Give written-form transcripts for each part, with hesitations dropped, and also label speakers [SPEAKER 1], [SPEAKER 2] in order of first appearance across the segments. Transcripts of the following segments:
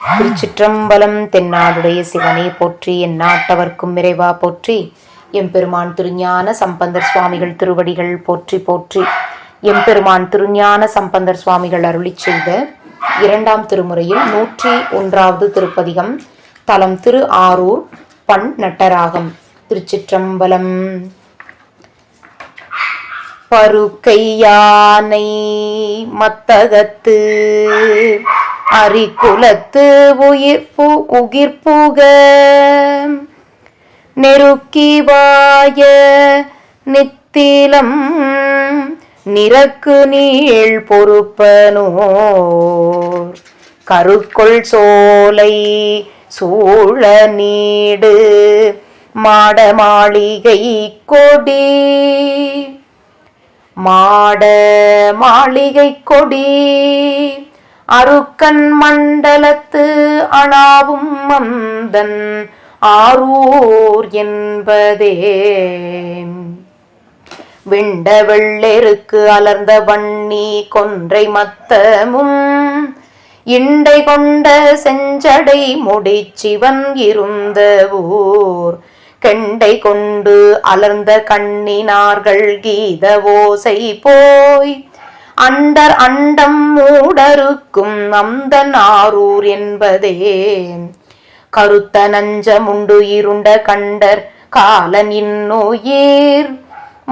[SPEAKER 1] திருச்சிற்றம்பலம். தென்னாடுடைய சிவனே போற்றி, என் நாட்டவர்க்கும் இறைவா போற்றி. எம்பெருமான் திருஞான சம்பந்தர் சுவாமிகள் திருவடிகள் போற்றி போற்றி. எம்பெருமான் திருஞான சம்பந்தர் சுவாமிகள் அருளிச் செய்த இரண்டாம் திருமுறையில் 101வது திருப்பதிகம். தலம் திரு ஆரூர், பண் நட்டராகம். திருச்சிற்றம்பலம். பருக்கை யானை மத்தகத்து அரிக்குலத்து உகிர்ப்புக நெருக்கிவாய நித்திலம் நிறக்கு நீள் பொறுப்பனோர் கருக்குள் சோலை சூழ நீடு மாட மாளிகை கொடி கொடி அருக்கன் மண்டலத்து அணாவும் மந்தன் ஆரூர் என்பதே. விண்ட வெள்ளெருக்கு அலர்ந்த வன்னி கொன்றை மத்தமும் இண்டை கொண்ட செஞ்சடை முடிச்சிவன் இருந்த ஊர் கெண்டை கொண்டு அலர்ந்த கண்ணினார்கள் கீத ஓசை போய் அண்டர் அண்டம் மூடருக்கும் அந்தன் ஆரூர் என்பதே. கருத்த நஞ்சமுண்டு இருண்ட கண்டர் காலன் இன்னுயிர்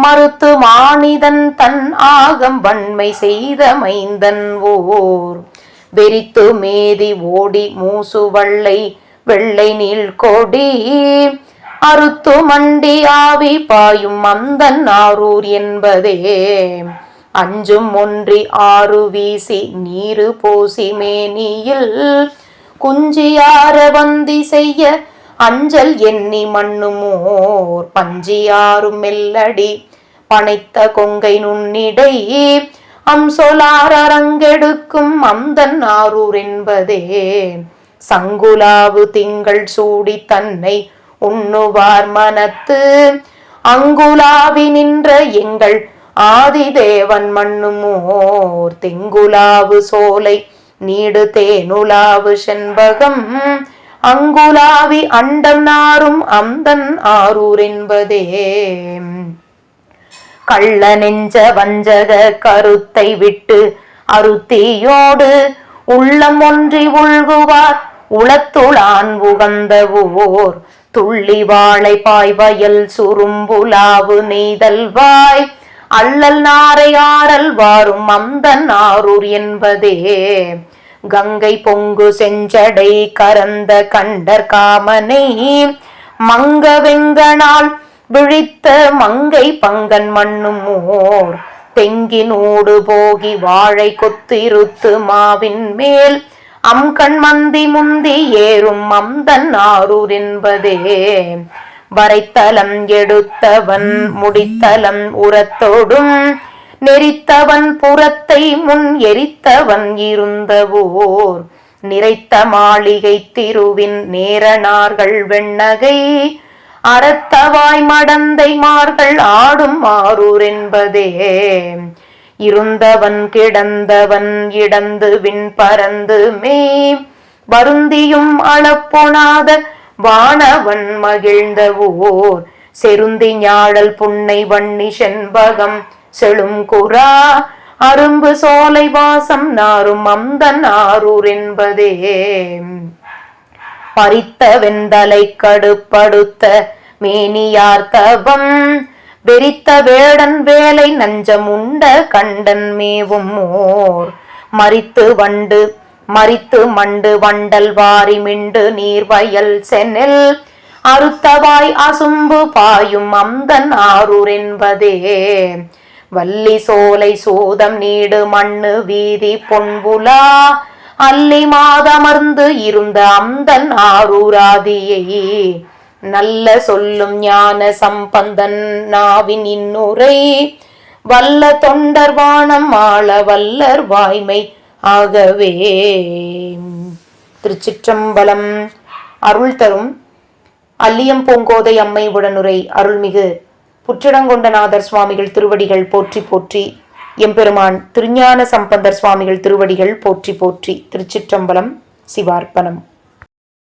[SPEAKER 1] மறுத்து மானிதன் தன் ஆகம் வன்மை செய்த மைந்தன் ஓர் வெறித்து மேதி ஓடி மூசு வள்ளை வெள்ளை நீள் கொடி அறுத்து மண்டி ஆவி பாயும் அந்தன் ஆரூர் என்பதே. அஞ்சும் ஒன்றி ஆறு வீசி நீரு போசி மேனியில் குஞ்சியார வந்தி செய்ய அஞ்சல் எண்ணி மண்ணுமோர் பஞ்சியாரும் மெல்லடி பனைத்த கொங்கை நுண்ணிடை அம்சொலார் அரங்கெடுக்கும் அந்தன் ஆரூர் என்பதே. சங்குலாவு திங்கள் சூடி தன்னை உண்ணுவார் மனத்து அங்குலாவி நின்ற எங்கள் ஆதிதேவன் மண்ணுமோர் தெங்குலாவு சோலை நீடு தேனுலாவு செண்பகம் அங்குலாவி அண்டம் நாரும் அந்தன் ஆரூர் என்பதே. கள்ள நெஞ்ச வஞ்சக கருத்தை விட்டு அருத்தியோடு உள்ளம் ஒன்றி உள்குவார் உளத்துளான் உகந்த ஊர் துள்ளி வாழை பாய்வயல் சுரும்புலாவு நெய்தல்வாய் அல்லல் நாரை ஆரல் வாரும் அந்தன் ஆரூர் என்பதே. கங்கை பொங்கு செஞ்சடை கரந்த கண்டர் காமனை மங்க வெங்கனால் விழித்த மங்கை பங்கன் மண்ணுமோர் தெங்கினூடு போகி வாழை கொத்திருத்து மாவின் மேல் அம்கண் மந்தி முந்தி ஏறும் அந்தன் ஆரூர் என்பதே. வரைத்தலம் எடுத்தவன் முடித்தலம் உரத்தோடும் நெறித்தவன் புறத்தை முன் எரித்தவன் இருந்த ஊர் நிறைத்த மாளிகை திருவின் நேரனார்கள் வெண்ணகை அறத்தவாய் மடந்தை மார்கள் ஆடும் ஆரூர் என்பதே. இருந்தவன் கிடந்தவன் இடந்து விண் பறந்து மே வருந்தியும் அளப்பொணாத வானவன் மகிழ்ந்த ஊர் செருந்தி ஞாழல் புன்னை வன்னி செண்பகம் செழும் குரா அரும்பு சோலை வாசம் நாரும் அந்தன் ஆரூர் என்பதே. பறித்த வெந்தலை கடுப்படுத்த மேனியார்த்தவம் வெறித்த வேடன் வேலை நஞ்சம் உண்ட கண்டன் மேவும் மோர் மறித்து மண்டு வண்டல் வாரி மிண்டு நீர்வயல் சென்னில் அறுத்தவாய் அசும்பு பாயும் அந்தன் ஆரூர் என்பதே. வள்ளி சோலை சூதம் நீடு மண்ணு வீதி பொன்புலா அல்லி மாதமர்ந்து இருந்த அந்தன் ஆரூராதியை நல்ல சொல்லும் ஞான சம்பந்தன் நாவின் இன்னுரை வல்ல தொண்டர் வானம் ஆள வல்லர் வாய்மை ஆகவே. திருச்சிற்றம்பலம். அருள் தரும் அல்லியம்பூங்கோதை அம்மை உடனுரை அருள்மிகு புற்றிடங்கொண்டநாதர் சுவாமிகள் திருவடிகள் போற்றி போற்றி. எம்பெருமான் திருஞான சம்பந்தர் சுவாமிகள் திருவடிகள் போற்றி போற்றி. திருச்சிற்றம்பலம். சிவார்ப்பணம்.